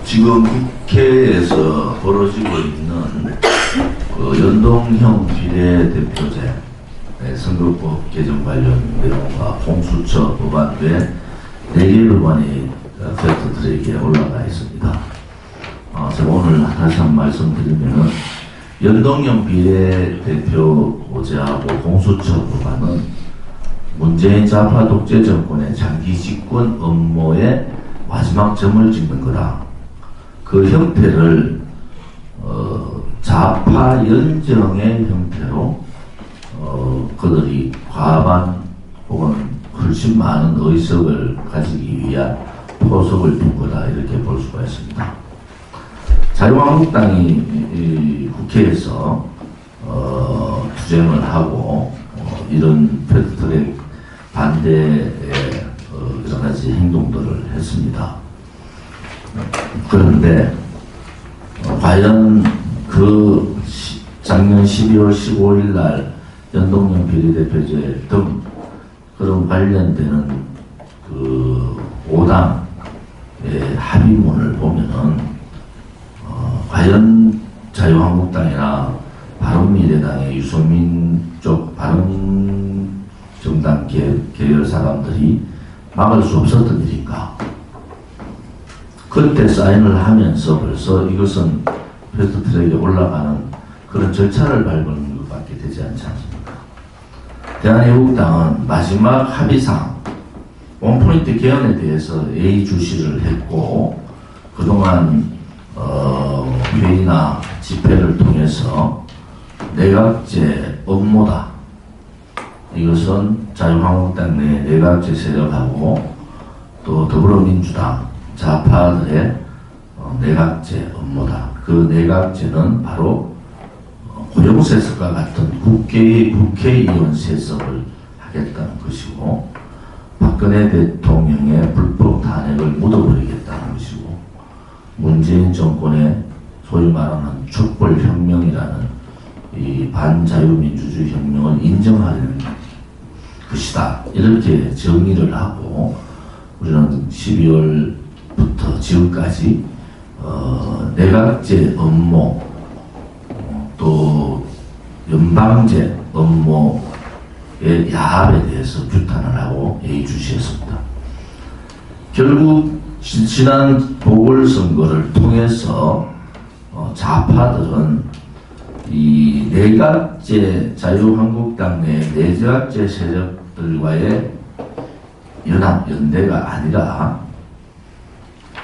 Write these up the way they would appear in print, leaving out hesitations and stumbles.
지금 국회에서 벌어지고 있는 그 연동형 비례대표제 선거법 개정 관련 내용과 공수처 법안 외 4개 법안이 팩트트랙에 올라가 있습니다. 제가 오늘 다시 한 말씀드리면은 연동형 비례대표제하고 공수처 법안은 문재인 좌파 독재 정권의 장기 집권 업무에 마지막 점을 찍는 거다. 그 형태를 좌파 연정의 형태로 그들이 과반 혹은 훨씬 많은 의석을 가지기 위한 포석을 둔 거다, 이렇게 볼 수가 있습니다. 자유한국당이 국회에서 투쟁을 하고 이런 팩트트랙 반대의 여러 가지 행동들을 했습니다. 그런데 과연 그 작년 12월 15일 날 연동형 비례대표제 등 그런 관련되는 그 5당의 합의문을 보면은 과연 자유한국당이나 바른미래당의 유승민 쪽 바른정당 계열 사람들이 막을 수 없었던 일인가? 그때 사인을 하면서 벌써 이것은 패스트트랙에 올라가는 그런 절차를 밟은 것밖에 되지 않지 않습니까? 대한애국당은 마지막 합의상 원포인트 개헌에 대해서 예의주시를 했고, 그동안 회의나 집회를 통해서 내각제 업무다, 이것은 자유한국당 내 내각제 세력하고 또 더불어민주당 좌파들의 내각제 업무다. 그 내각제는 바로 고용세습과 같은 국회의원 세습을 하겠다는 것이고, 박근혜 대통령의 불법 탄핵을 묻어버리겠다는 것이고, 문재인 정권의 소위 말하는 촛불혁명이라는 이 반자유민주주의 혁명을 인정하는 것이다, 이렇게 정의를 하고, 우리는 12월부터 지금까지 내각제 업무 또 연방제 업무의 야합에 대해서 규탄을 하고 예의주시했습니다. 결국 지난 보궐선거를 통해서 좌파들은 이 내각제 자유한국당 내 내각제 세력들과의 연합 연대가 아니라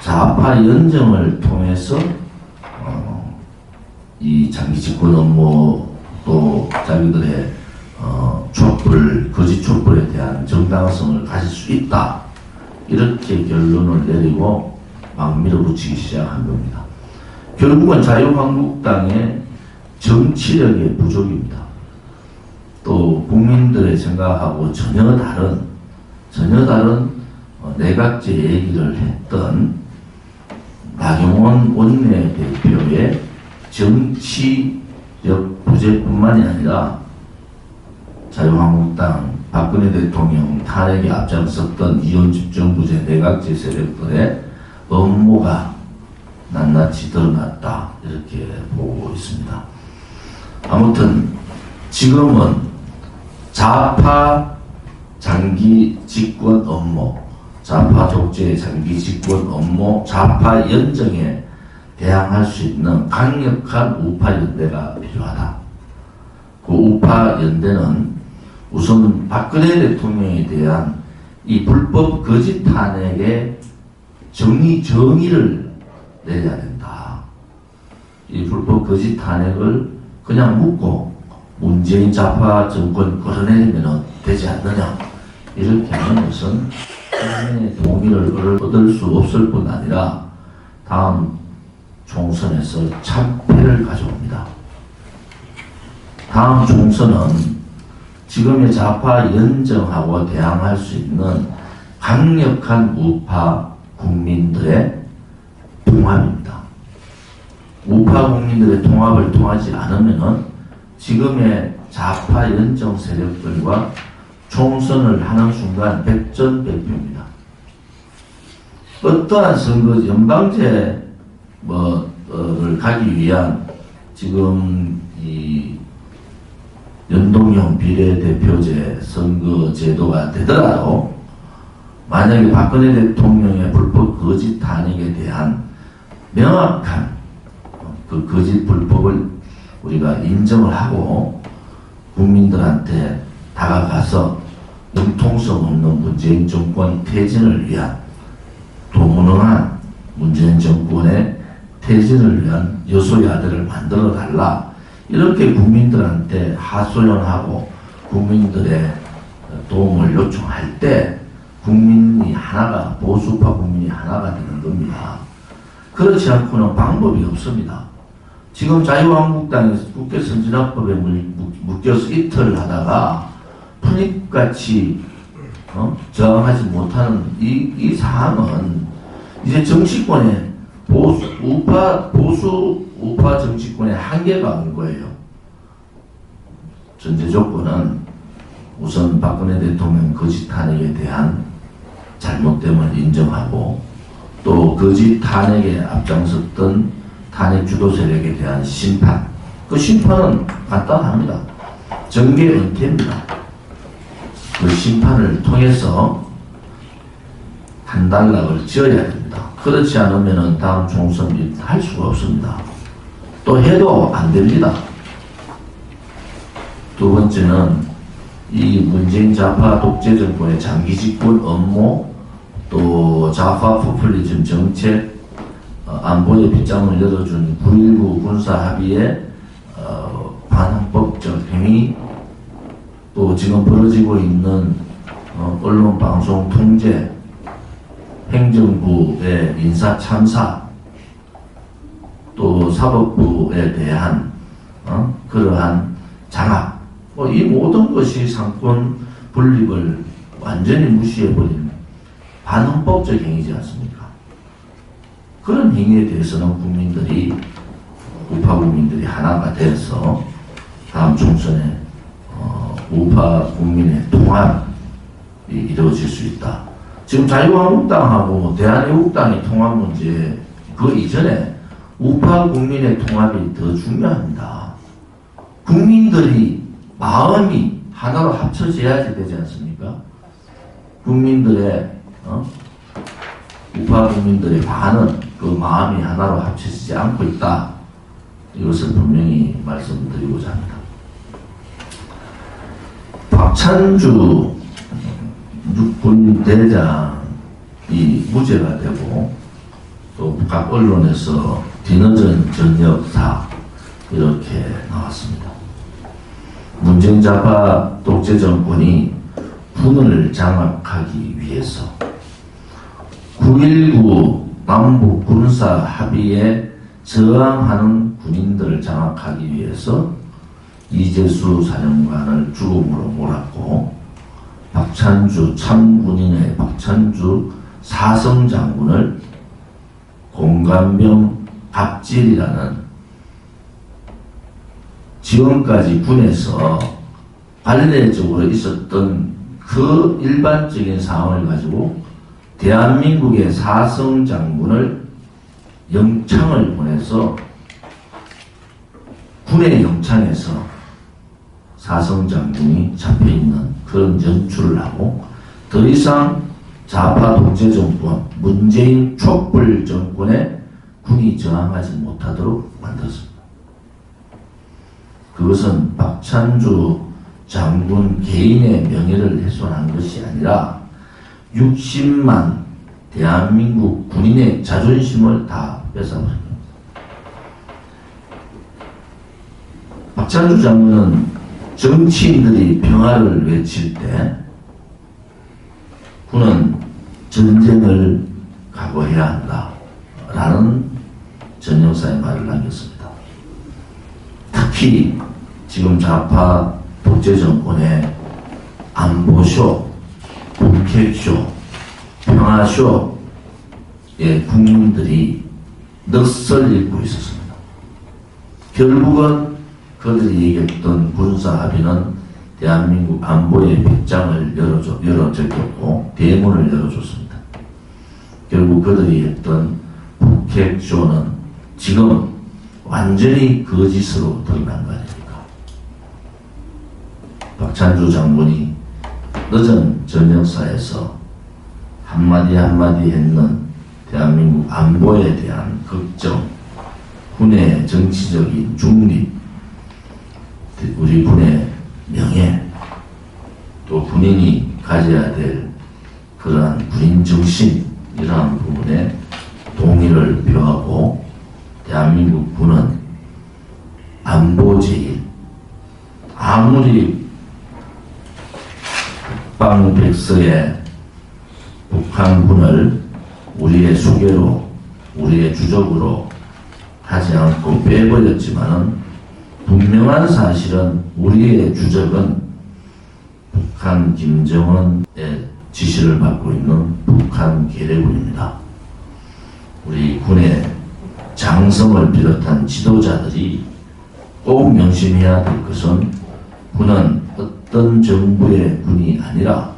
좌파 연정을 통해서 이 장기 집권 업무 또 자기들의 거짓 촛불에 대한 정당성을 가질 수 있다, 이렇게 결론을 내리고 막 밀어붙이기 시작한 겁니다. 결국은 자유한국당의 정치력의 부족입니다. 또 국민들의 생각하고 전혀 다른 내각제 얘기를 했던 나경원 원내대표의 정치력 부재뿐만이 아니라 자유한국당 박근혜 대통령 탄핵에 앞장섰던 이혼집정부제 내각제 세력들의 업무가 낱낱이 드러났다, 이렇게 보고 있습니다. 아무튼 지금은 좌파 장기 집권 업무, 좌파 독재의 장기 집권 업무, 좌파 연정에 대항할 수 있는 강력한 우파 연대가 필요하다. 그 우파 연대는 우선 박근혜 대통령에 대한 이 불법 거짓 탄핵의 정의를 내려야 된다. 이 불법 거짓 탄핵을 그냥 묻고 문재인 좌파 정권 끌어내리면 되지 않느냐, 이렇게 하는 것은 국민의 동의를 얻을 수 없을 뿐 아니라 다음 총선에서 참패를 가져옵니다. 다음 총선은 지금의 좌파 연정하고 대항할 수 있는 강력한 우파 국민들의 통합입니다. 우파 국민들의 통합을 통하지 않으면은 지금의 좌파 연정 세력들과 총선을 하는 순간 백전백패입니다. 어떠한 선거 연방제 를 가기 위한 지금 이 연동형 비례대표제 선거제도가 되더라도 만약에 박근혜 대통령의 불법 거짓 탄핵에 대한 명확한 그 거짓 불법을 우리가 인정을 하고 국민들한테 다가가서 융통성 없는 문재인 정권 퇴진을 위한 또 무능한 문재인 정권의 퇴진을 위한 여소야대를 만들어 달라 이렇게 국민들한테 하소연하고 국민들의 도움을 요청할 때 국민이 하나가 보수파 국민이 하나가 되는 겁니다. 그렇지 않고는 방법이 없습니다. 지금 자유한국당에서 국회 선진화법에 묶여서 이틀을 하다가 풀잎같이 저항하지 못하는 이 사항은 이제 정치권에 우파 정치권의 한계가 온 거예요. 전제 조건은 우선 박근혜 대통령 거짓 탄핵에 대한 잘못됨을 인정하고 또 거짓 탄핵에 앞장섰던 탄핵 주도 세력에 대한 심판. 그 심판은 간단합니다. 정계 은퇴입니다. 그 심판을 통해서 한 단락을 지어야 됩니다. 그렇지 않으면 다음 총선 할 수가 없습니다. 또 해도 안 됩니다. 두 번째는 이 문재인 좌파 독재 정권의 장기 집권 업무 또 좌파 포퓰리즘 정책 안보의 빗장을 열어준 9.19 군사합의의 반헌법적 행위 또 지금 벌어지고 있는 언론 방송 통제 행정부의 인사 참사 또 사법부에 대한 그러한 장악 이 모든 것이 상권 분립을 완전히 무시해버린 반헌법적 행위지 않습니까? 그런 행위에 대해서는 국민들이 우파 국민들이 하나가 돼서 다음 총선에 우파 국민의 통합이 이루어질 수 있다. 지금 자유한국당하고 대한애국당의 통합 문제 그 이전에 우파 국민의 통합이 더 중요합니다. 국민들이 마음이 하나로 합쳐져야지 되지 않습니까? 국민들의 우파 국민들의 반은 그 마음이 하나로 합쳐지지 않고 있다. 이것을 분명히 말씀드리고자 합니다. 박찬주 육군 대장이 무죄가 되고 또 각 언론에서 뒤늦은 전역사 이렇게 나왔습니다. 문재인 좌파 독재 정권이 군을 장악하기 위해서 9.19 남북 군사 합의에 저항하는 군인들을 장악하기 위해서 이재수 사령관을 죽음으로 몰았고 박찬주 참군인의 박찬주 사성장군을 공감병 갑질이라는 지금까지 군에서 관례적으로 있었던 그 일반적인 상황을 가지고 대한민국의 사성장군을 영창을 보내서 군의 영창에서 사성장군이 잡혀있는 그런 연출을 하고 더 이상 좌파 독재 정권, 문재인 촛불 정권에 군이 저항하지 못하도록 만들었습니다. 그것은 박찬주 장군 개인의 명예를 훼손한 것이 아니라 60만 대한민국 군인의 자존심을 다 뺏어버립니다. 박찬주 장군은 정치인들이 평화를 외칠 때 군은 전쟁을 각오해야 한다 라는 전역사의 말을 남겼습니다. 특히 지금 좌파 독재 정권의 안보쇼, 북핵쇼, 평화쇼에 국민들이 넋을 잃고 있었습니다. 결국은 그들이 얘기했던 군사합의는 대한민국 안보의 빗장을 열어줬고 대문을 열어줬습니다. 결국 그들이 했던 북핵쇼는 지금 완전히 거짓으로 드러난 거 아닙니까? 박찬주 장군이 늦은 전역사에서 한마디 한마디 했는 대한민국 안보에 대한 걱정, 군의 정치적인 중립, 우리 군의 명예, 또 군인이 가져야 될 그러한 군인 정신, 이러한 부분에 동의를 표하고 대한민국 군은 안보제일, 아무리 국방백서에 북한군을 우리의 수계로, 우리의 주적으로 하지 않고 빼버렸지만은 분명한 사실은 우리의 주적은 북한 김정은의 지시를 받고 있는 북한 계례군입니다. 우리 군의 장성을 비롯한 지도자들이 꼭 명심해야 될 것은 군은 어떤 정부의 군이 아니라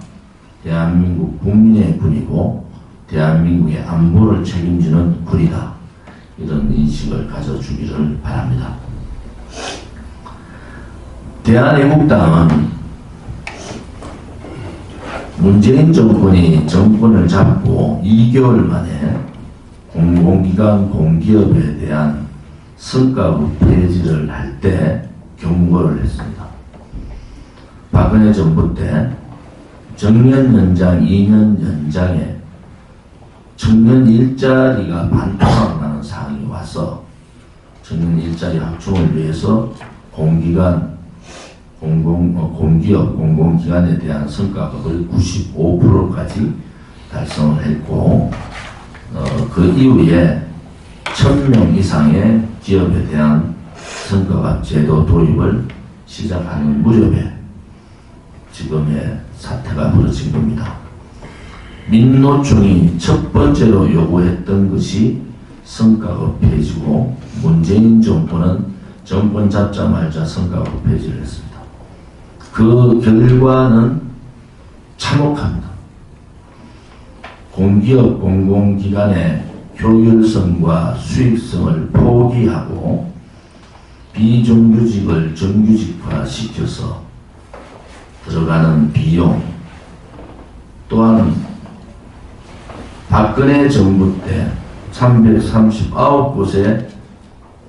대한민국 국민의 군이고 대한민국의 안보를 책임지는 군이다. 이런 인식을 가져주기를 바랍니다. 대한애국당은 문재인 정권이 정권을 잡고 2개월 만에 공공기관 공기업에 대한 성과급 폐지를 할 때 경고를 했습니다. 박근혜 정부 때 정년 연장 2년 연장에 청년 일자리가 반토막 나는 상황이 와서 청년 일자리 확충을 위해서 공기관, 공기업, 공공기관에 대한 성과급을 95%까지 달성을 했고 그 이후에 1000명 이상의 기업에 대한 성과급 제도 도입을 시작하는 무렵에 지금의 사태가 벌어진 겁니다. 민노총이 첫 번째로 요구했던 것이 성과급 폐지고 문재인 정권은 정권 잡자마자 성과급 폐지를 했습니다. 그 결과는 참혹합니다. 공기업 공공기관의 효율성과 수익성을 포기하고 비정규직을 정규직화시켜서 들어가는 비용, 또한 박근혜 정부 때 339곳의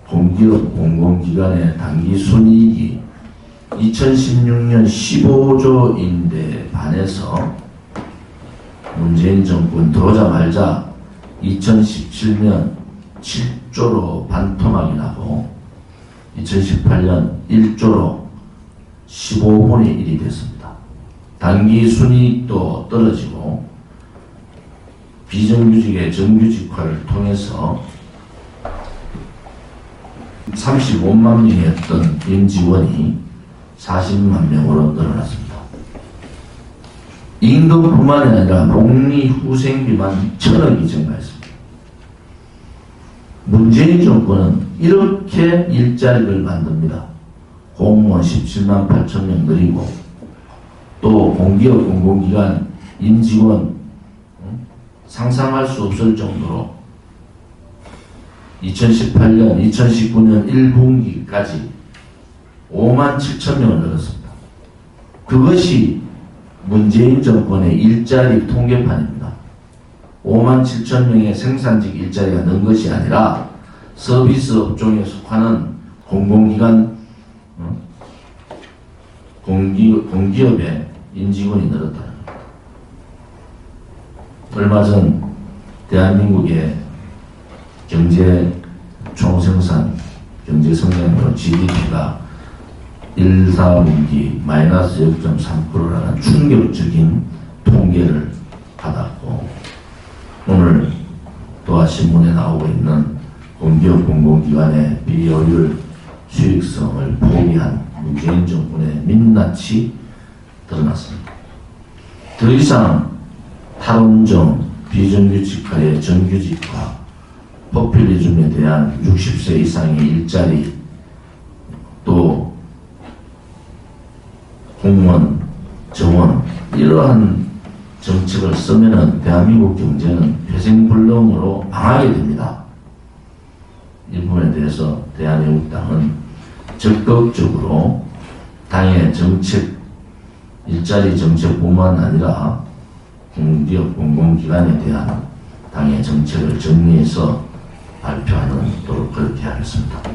공기업 공공기관의 당기순이익이 2016년 15조인데 반해서 문재인 정권 들어오자마자 2017년 7조로 반토막이 나고 2018년 1조로 15분의 1이 됐습니다. 당기순이익도 떨어지고 비정규직의 정규직화를 통해서 35만 명이었던 임직원이 40만 명으로 늘어났습니다. 임금뿐만이 아니라 복리 후생비만 1000억이 증가했습니다. 문재인 정권은 이렇게 일자리를 만듭니다. 공무원 17만 8천 명 늘리고 또 공기업 공공기관 임직원 상상할 수 없을 정도로 2018년, 2019년 1분기까지 5만 7천 명을 늘었습니다. 그것이 문재인 정권의 일자리 통계판입니다. 5만 7천 명의 생산직 일자리가 는 것이 아니라 서비스 업종에 속하는 공공기관, 공기업의 임직원이 늘었다는 겁니다. 얼마 전 대한민국의 경제 총생산, 경제 성장률 GDP가 1, 4분기 마이너스 0.3%라는 충격적인 통계를 받았고, 오늘 또한 신문에 나오고 있는 공기업 공공기관의 비효율 수익성을 포기한 문재인 정권의 민낯이 드러났습니다. 더 이상 탈원정, 비정규직화의 정규직화, 포퓰리즘에 대한 60세 이상의 일자리, 또 공무원, 정원, 이러한 정책을 쓰면은 대한민국 경제는 회생불능으로 망하게 됩니다. 이 부분에 대해서 대한민국당은 적극적으로 당의 정책, 일자리 정책뿐만 아니라 공기업, 공공기관에 대한 당의 정책을 정리해서 발표하는 또 그렇게 하겠습니다.